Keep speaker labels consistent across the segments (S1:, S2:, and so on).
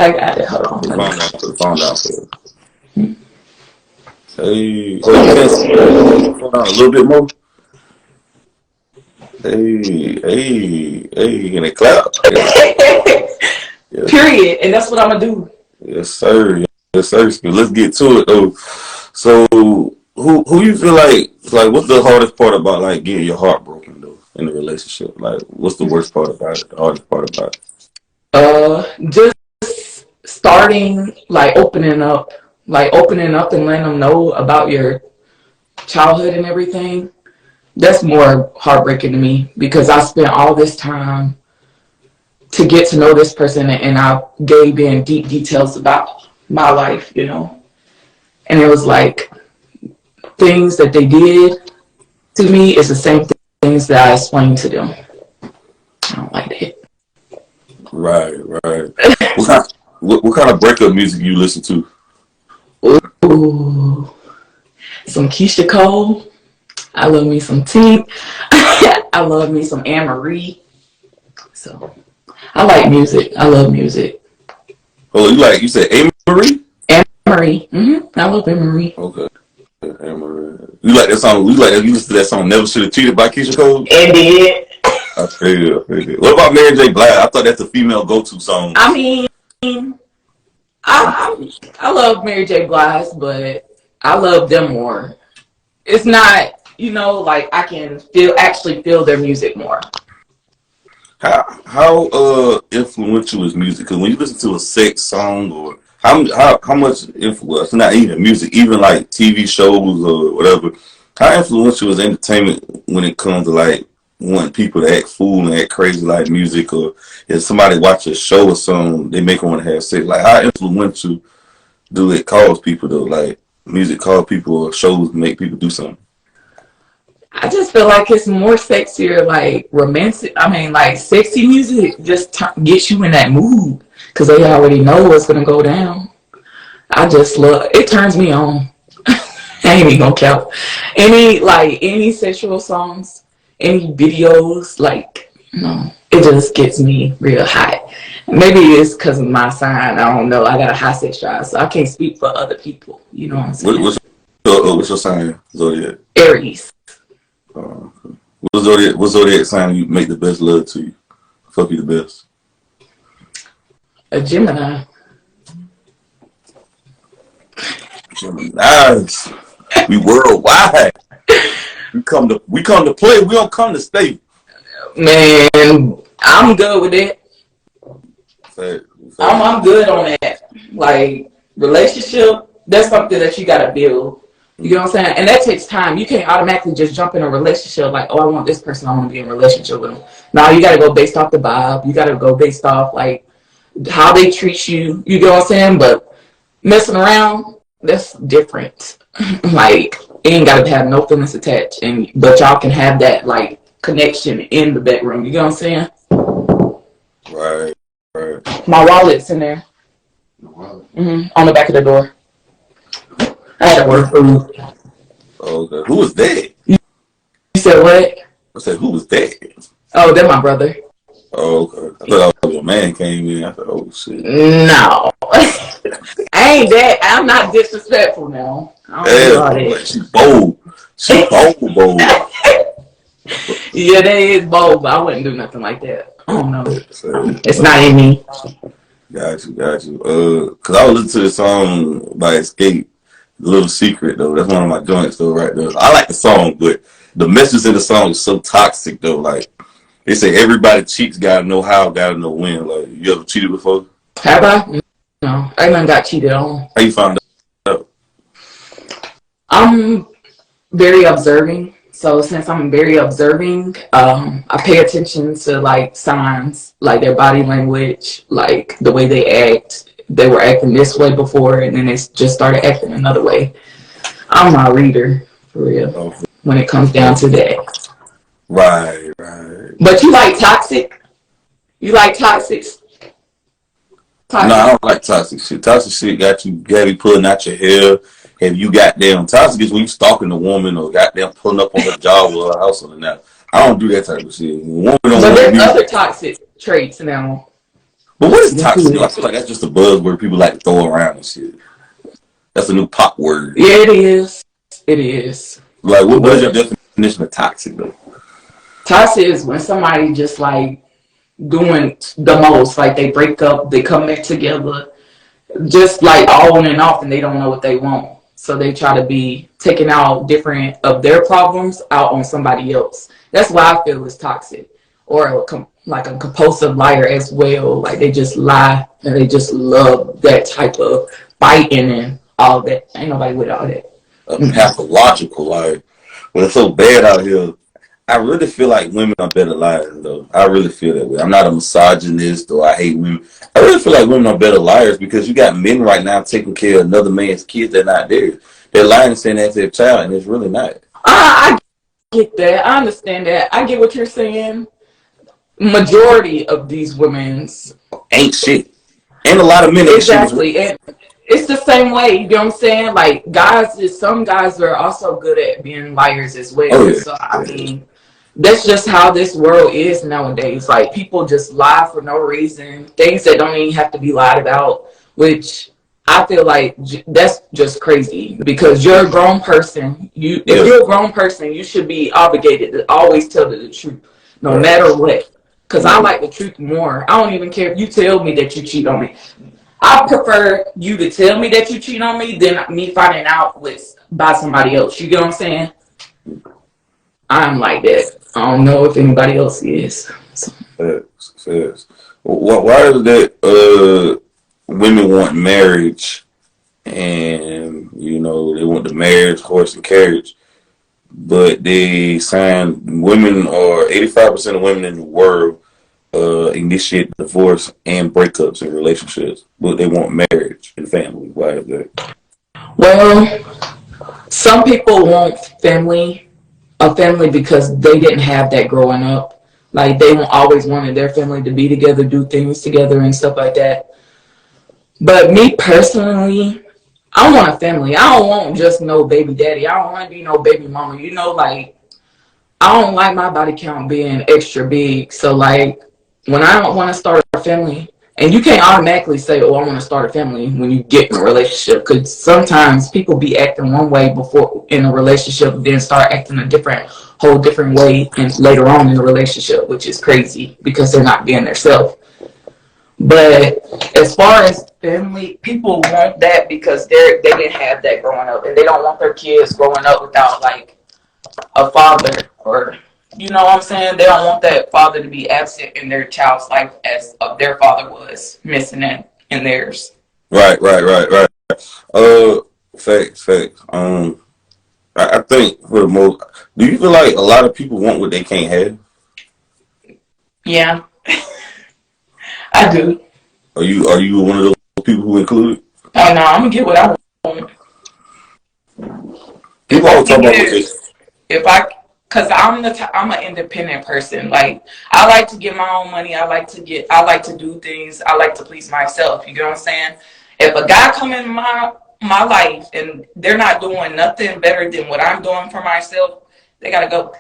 S1: I got it. Hold on.
S2: Put the
S1: Let me.
S2: phone down. Put the phone down for you. Hey, oh, you can phone down a little bit more. Hey, and it clap. Yes,
S1: Period. And that's what I'm gonna do.
S2: yes, sir. Yes, sir. So let's get to it though. So, who you feel like what's the hardest part about like getting your heart broken though in a relationship? Like, what's the worst part about it? The hardest part about it?
S1: Just starting opening up and letting them know about your childhood and everything. That's more heartbreaking to me because I spent all this time to get to know this person and I gave in deep details about my life, and it was like things that they did to me is the same things that I explained to them. I don't like that.
S2: Right. What kind of breakup music you listen to?
S1: Ooh, some Keisha Cole. I love me some T. I love me some Anne Marie. So I like music. I love music.
S2: Oh, you said Amy Marie?
S1: Anne Marie. I love Anne Marie.
S2: Okay. Amy Marie. You like that song? You listen to that song "Never Should Have Cheated" by Keisha Cole?
S1: And did.
S2: I feel it. What about Mary J. Blige? I thought that's a female go-to song.
S1: I mean, I love Mary J. Blige, but I love them more. It's not, like I can actually feel their music more.
S2: How influential is music? Because when you listen to a sex song or how much influence? Not even music, even like TV shows or whatever. How influential is entertainment when it comes to like wanting people to act fool and act crazy like music, or if somebody watch a show or something, they make them want to have sex? Like, how influential do it cause people though? Like, music cause people or shows make people do something?
S1: I just feel like it's more sexier, like romantic. I mean, like sexy music just gets you in that mood because they already know what's gonna go down. I just love it. Turns me on. I ain't even gonna count any sexual songs, any videos. It just gets me real hot. Maybe it's because of my sign. I don't know. I got a high sex drive, so I can't speak for other people. You know what I'm saying?
S2: What's your sign, Zodiac?
S1: Aries.
S2: What zodiac sign you make the best love to you? Fuck you the best.
S1: A Gemini.
S2: Nice. We worldwide. We come to play. We don't come to stay.
S1: Man, I'm good with it. I'm good on that. Like, relationship, that's something that you gotta build. You know what I'm saying? And that takes time. You can't automatically just jump in a relationship like, oh, I want this person, I want to be in a relationship with them. No, you gotta go based off the vibe. You gotta go based off like how they treat you. You know what I'm saying? But messing around, that's different. Like, it ain't gotta have no feelings attached, but y'all can have that like connection in the bedroom. You know what I'm saying?
S2: Right.
S1: My wallet's in there. On the back of the door. I had to work food.
S2: Okay. Who was that?
S1: You said what?
S2: I said, who was that?
S1: Oh, they're my brother.
S2: Oh, okay. I thought your man came in. I thought, oh shit.
S1: No. I ain't that. I'm not disrespectful now. I don't do all that.
S2: She bold. She bold.
S1: Yeah, that is bold, but I wouldn't do nothing like that. I don't know. It's not in me.
S2: Got you. Cause I was listening to the song by Escape, Little Secret though. That's one of my joints though, right there. I like the song, but the message in the song is so toxic though. Like, they say everybody cheats, gotta know how, gotta know when. Like, you ever cheated before?
S1: Have I? No, I haven't got cheated on.
S2: How you found out?
S1: I'm very observing. So since I'm very observing, I pay attention to like signs, like their body language, like the way they act. They were acting this way before, and then they just started acting another way. I'm a reader, for real, when it comes down to that.
S2: Right.
S1: But you like toxic? You like toxic?
S2: No, I don't like toxic shit. Toxic shit got you pulling out your hair. Have you goddamn toxic is when you stalking a woman or goddamn pulling up on her job or her house or that. I don't do that type of shit. Woman don't
S1: but there's
S2: want
S1: other toxic traits now.
S2: But what is toxic? I feel like that's just a buzzword people like to throw around and shit. That's a new pop word.
S1: Yeah, it is. It is.
S2: Like, what is your definition of toxic, though?
S1: Toxic is when somebody just like doing the most, like they break up, they come back together, just like on and off, and they don't know what they want. So they try to be taking out different of their problems out on somebody else. That's why I feel it's toxic. Or like a compulsive liar as well. Like they just lie and they just love that type of fighting and all that. Ain't nobody with all that.
S2: Pathological, like, when it's so bad out here, I really feel like women are better liars, though. I really feel that way. I'm not a misogynist or I hate women. I really feel like women are better liars because you got men right now taking care of another man's kids that are not theirs. They're lying and saying that's their child, and it's really not.
S1: I get that. I understand that. I get what you're saying. Majority of these women's
S2: ain't shit. And a lot of men
S1: exactly. And it's the same way, you know what I'm saying? Like some guys are also good at being liars as well. Oh, yeah. So I mean, that's just how this world is nowadays. Like people just lie for no reason, things that don't even have to be lied about, which I feel like that's just crazy because you're a grown person. If you're a grown person, you should be obligated to always tell the truth, no matter what. Because I like the truth more. I don't even care if you tell me that you cheat on me. I prefer you to tell me that you cheat on me than me finding out by somebody else. You get what I'm saying? I'm like that. I don't know if anybody else is. So.
S2: Facts. Why is it that women want marriage and, they want the marriage, horse and carriage, but they sign women, or 85% of women in the world initiate divorce and breakups in relationships, but they want marriage and family. Why is that?
S1: Well, some people want a family because they didn't have that growing up. Like they always wanted their family to be together, do things together and stuff like that. But me personally, I want a family. I don't want just no baby daddy. I don't want to be no baby mama. Like I don't like my body count being extra big. So like when I don't want to start a family, and you can't automatically say, oh, I want to start a family when you get in a relationship, because sometimes people be acting one way before in a relationship, then start acting a whole different way and later on in the relationship, which is crazy because they're not being themselves. But as far as family, people want that because they didn't have that growing up, and they don't want their kids growing up without like a father, or you know what I'm saying? They don't want that father to be absent in their child's life as their father was missing in theirs.
S2: Right. Facts. I think for the most, do you feel like a lot of people want what they can't have?
S1: Yeah, I do.
S2: Are you one of those people who include it?
S1: Oh no, I'm gonna get what I want.
S2: People always talk about this.
S1: Cause I'm an independent person. Like I like to get my own money. I like to do things. I like to please myself. You get what I'm saying? If a guy come in my life and they're not doing nothing better than what I'm doing for myself, they gotta go.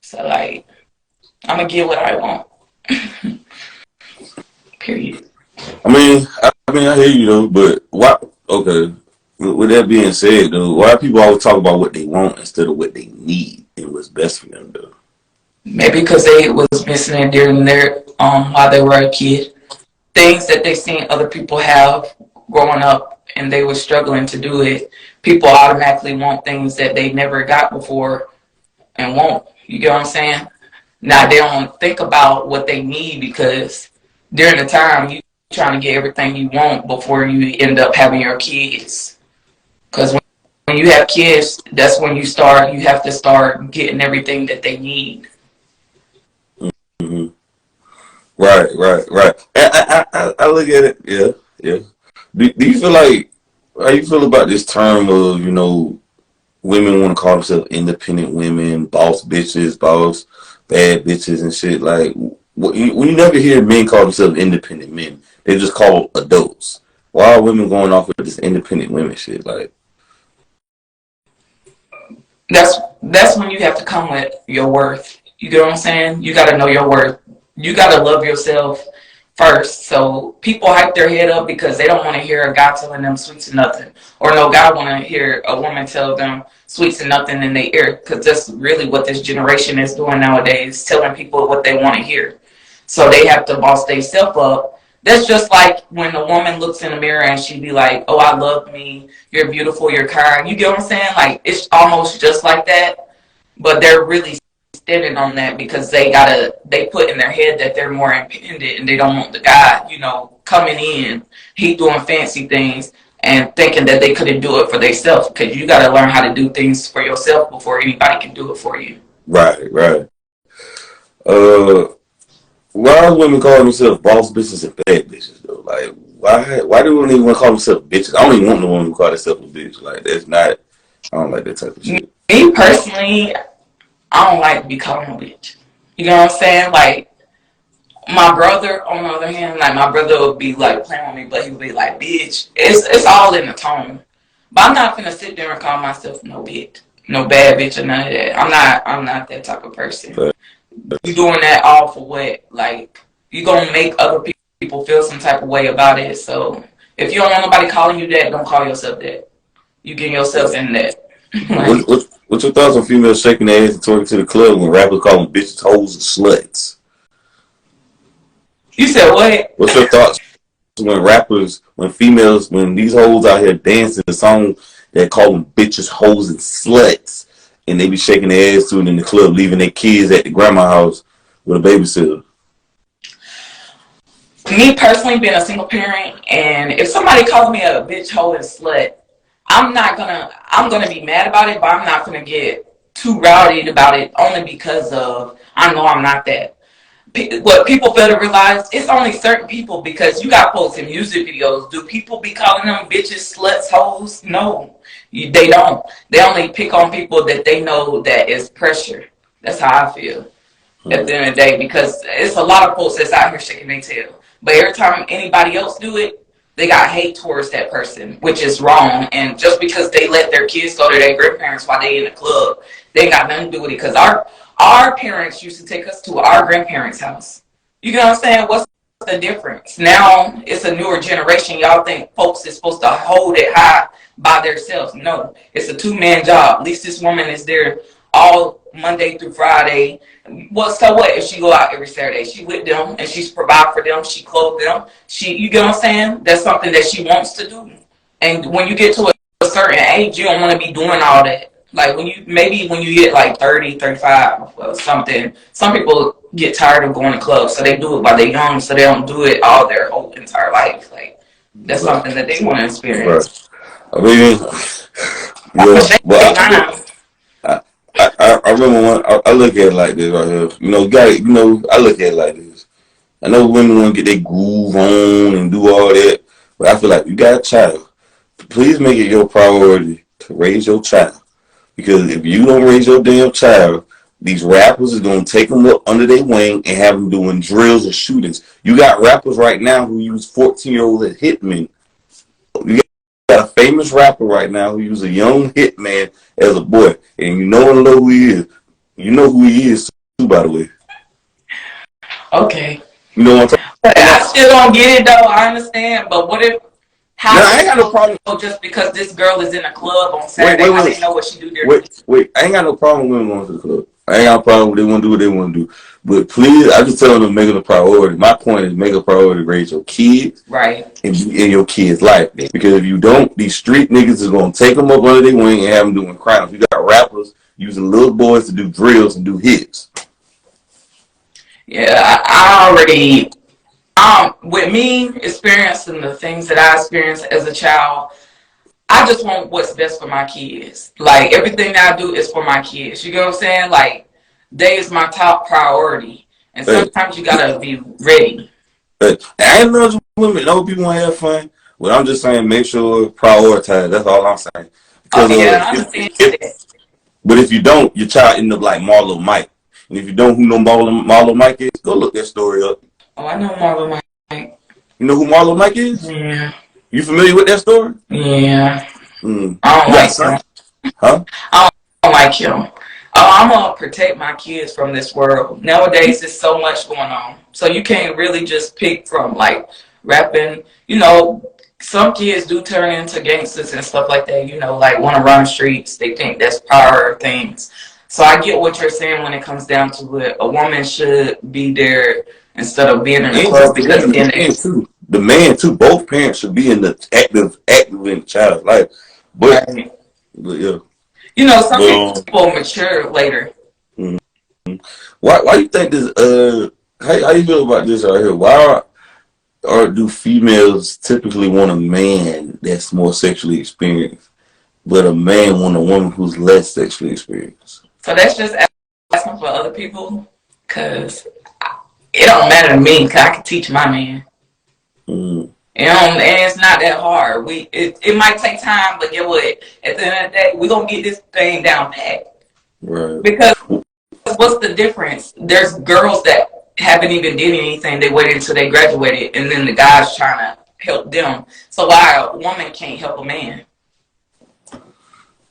S1: So like, I'm gonna get what I want. Period.
S2: I hear you though, but why? Okay. With that being said, though, why do people always talk about what they want instead of what they need and what's best for them, though?
S1: Maybe because they was missing it during their while they were a kid. Things that they seen other people have growing up and they were struggling to do it. People automatically want things that they never got before and won't. You get what I'm saying? Now they don't think about what they need because during the time you trying to get everything you want before you end up having your kids. Because when you have kids, that's when you have to start getting everything that they need.
S2: Mm-hmm. Right. I look at it, yeah. Do you feel like, how you feel about this term of, women want to call themselves independent women, boss bitches, boss bad bitches and shit? Like, when you never hear men call themselves independent men, they just call adults. Why are women going off with this independent women shit? Like,
S1: that's when you have to come with your worth. You get what I'm saying? You got to know your worth. You got to love yourself first. So people hype their head up because they don't want to hear a guy telling them sweet to nothing, or no guy want to hear a woman tell them sweet to nothing in their ear, because that's really what this generation is doing nowadays, telling people what they want to hear. So they have to boss themselves up. That's just like when a woman looks in the mirror and she be like, "Oh, I love me. You're beautiful. You're kind." You get what I'm saying? Like, it's almost just like that, but they're really standing on that because they put in their head that they're more independent and they don't want the guy, coming in, he doing fancy things and thinking that they couldn't do it for themselves, because you got to learn how to do things for yourself before anybody can do it for you.
S2: Right, right. Uh, why are women calling themselves boss bitches and bad bitches though? Like, why do women even want to call themselves bitches? I don't even want no woman to call herself a bitch. Like, that's not. I don't like that type of shit.
S1: Me personally, I don't like to be called a bitch. You know what I'm saying? Like, my brother, on the other hand, like, my brother would be like playing with me, but he would be like, bitch. It's all in the tone. But I'm not gonna sit there and call myself no bitch, no bad bitch, or none of that. I'm not that type of person.
S2: But,
S1: You doing that all for what? Like, you gonna make other people feel some type of way about it. So if you don't want nobody calling you that, don't call yourself that. You getting yourself in that. Like,
S2: what's your thoughts on females shaking their ass and twerking to the club when rappers call them bitches, hoes, and sluts?
S1: you said what?
S2: What's your thoughts when these hoes out here dancing the song that call them bitches, hoes, and sluts, and they be shaking their ass to it in the club, leaving their kids at the grandma house with a babysitter?
S1: Me personally, being a single parent, and if somebody calls me a bitch, hoe, and slut, I'm gonna be mad about it, but I'm not gonna get too rowdy about it, only because of, I know I'm not that. What people fail to realize, it's only certain people, because you got folks in music videos. Do people be calling them bitches, sluts, hoes? No, they don't. They only pick on people that they know that is pressure. That's how I feel at the end of the day, because it's a lot of folks that's out here shaking their tail. But every time anybody else do it, they got hate towards that person, which is wrong. And just because they let their kids go to their grandparents while they in the club, they ain't got nothing to do with it. Because our parents used to take us to our grandparents' house. You know what I'm saying? What's the difference? Now it's a newer generation. Y'all think folks is supposed to hold it high by themselves. No, it's a two-man job. At least this woman is there all Monday through Friday. So what if she go out every Saturday? She with them and she's provide for them. She clothe them. You get what I'm saying? That's something that she wants to do. And when you get to a certain age, you don't want to be doing all that. Like, when you get like 30, 35 or something, some people get tired of going to clubs, so they do it while they're young, so they don't do it all their whole entire life. Like, that's something that they want to experience.
S2: Right. I mean, yeah, but I remember I look at it like this right here. I look at it like this. I know women want to get their groove on and do all that, but I feel like you got a child. Please make it your priority to raise your child. Because if you don't raise your damn child, these rappers are going to take them up under their wing and have them doing drills and shootings. You got rappers right now who use 14-year-olds as hitmen. You got a famous rapper right now who uses a young hitman as a boy. And you know who he is. You know who he is too, by the way.
S1: Okay.
S2: You know what I'm talking about?
S1: I still don't get it, though. I understand. But what if...
S2: I ain't got no problem.
S1: Just because this girl is in a club on Saturday, I didn't know what she do there.
S2: Wait, I ain't got no problem with women going to the club. I ain't got no problem with they want to do what they want to do. But please, I just tell them to make it a priority. My point is, make it a priority to raise your kids.
S1: Right.
S2: And be in your kids' life. Because if you don't, these street niggas is going to take them up under their wing and have them doing crimes. You got rappers using little boys to do drills and do hits.
S1: Yeah, I already... with me experiencing the things that I experienced as a child, I just want what's best for my kids. Like, everything that I do is for my kids. You know what I'm saying? Like, they is my top priority. And sometimes you gotta be ready.
S2: But I ain't no women. No people want to have fun. But I'm just saying, make sure prioritize. That's all I'm saying. Because,
S1: I understand that.
S2: But if you don't, your child end up like Marlo Mike. And if you don't who know Marlo Mike is, go look that story up.
S1: Oh, I know Marlo Mike.
S2: You know who Marlo Mike is?
S1: Yeah.
S2: You familiar with that story?
S1: Yeah.
S2: Mm.
S1: I don't like him.
S2: Huh?
S1: I don't like him. Oh, I'm gonna protect my kids from this world. Nowadays, there's so much going on, so you can't really just pick from like rapping. You know, some kids do turn into gangsters and stuff like that. You know, like want to run streets. They think that's power things. So I get what you're saying when it comes down to it. A woman should be there instead of being in the club because then
S2: the man too. Both parents should be in the active in the child's life. But,
S1: right.
S2: but yeah.
S1: You know, some people mature later.
S2: Mm-hmm. Why you think this? How you feel about this right here? Why or do females typically want a man that's more sexually experienced, but a man want a woman who's less sexually experienced?
S1: So that's just asking for other people, cause it don't matter to me. Cause I can teach my man.
S2: Mm.
S1: And it's not that hard. It might take time, but get what? At the end of the day, we're gonna get this thing down pat.
S2: Right.
S1: Because what's the difference? There's girls that haven't even did anything. They waited until they graduated, and then the guy's trying to help them. So why a woman can't help a man?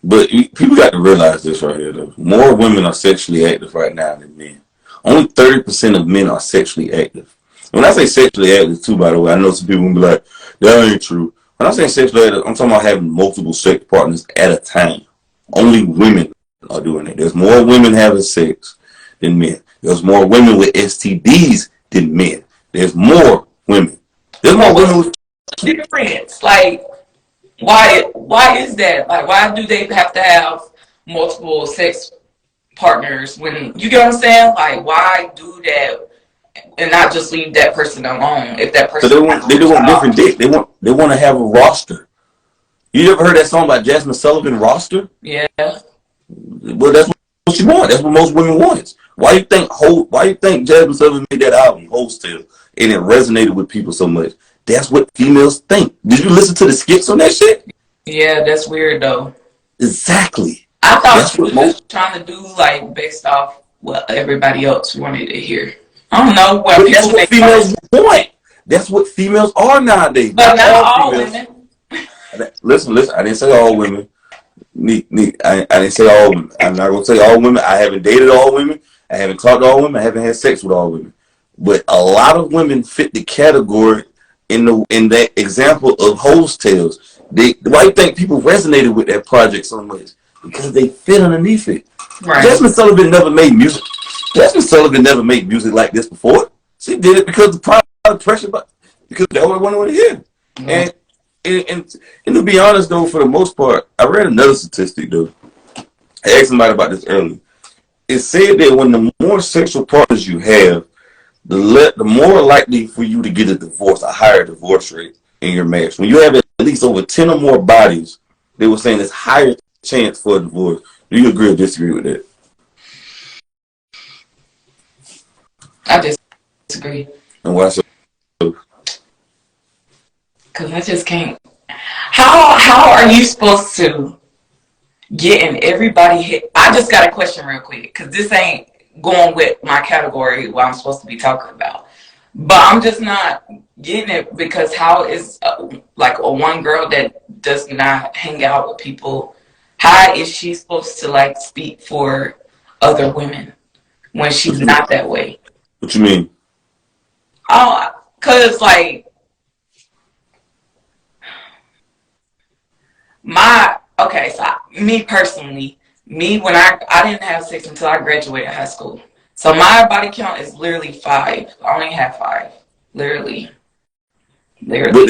S2: But people got to realize this right here, though. More women are sexually active right now than men. Only 30% of men are sexually active. When I say sexually active, too, by the way, I know some people will be like, that ain't true. When I say sexually active, I'm talking about having multiple sex partners at a time. Only women are doing it. There's more women having sex than men. There's more women with STDs than men. There's more women. There's more women with
S1: difference. Like, why is that? Like, why do they have to have multiple sex partners when you get what I'm saying? Like, why do that and not just leave that person alone if that person?
S2: So they want different dick. They want to have a roster. You ever heard that song by Jasmine Sullivan, Roster?
S1: Yeah.
S2: Well, that's what she wants. That's what most women want. Why you think Jasmine Sullivan made that album, Hostel, and it resonated with people so much? That's what females think. Did you listen to the skits on that shit?
S1: Yeah, that's weird though.
S2: Exactly.
S1: I thought she was just trying to do like based off what everybody else wanted to hear. I don't know what
S2: that's what females want. That's what females are nowadays.
S1: But not all women.
S2: Listen. I didn't say all women. I didn't say all women. I'm not gonna say all women. I haven't dated all women. I haven't talked to all women. I haven't had sex with all women. But a lot of women fit the category in that example of Hostels. Why do you think people resonated with that project so much? Because they fit underneath it. Right. Jasmine Sullivan never made music. Jasmine Sullivan never made music like this before. She did it because of the pressure, because they always wanted to hear. Mm-hmm. And to be honest though, for the most part, I read another statistic though. I asked somebody about this earlier. It said that when the more sexual partners you have, the more likely for you to get a divorce, a higher divorce rate in your marriage. When you have at least over 10 or more bodies, they were saying there's higher chance for a divorce. Do you agree or disagree with that?
S1: I disagree.
S2: And why so?
S1: Because I just can't. How are you supposed to get in everybody hit? I just got a question real quick because this ain't going with my category what I'm supposed to be talking about. But I'm just not getting it because how is like a one girl that does not hang out with people, how is she supposed to like speak for other women when she's not that way?
S2: What you mean?
S1: Oh, cause like so me personally, when I didn't have sex until I graduated high school. So my body count is literally 5. I only have 5. Literally.
S2: But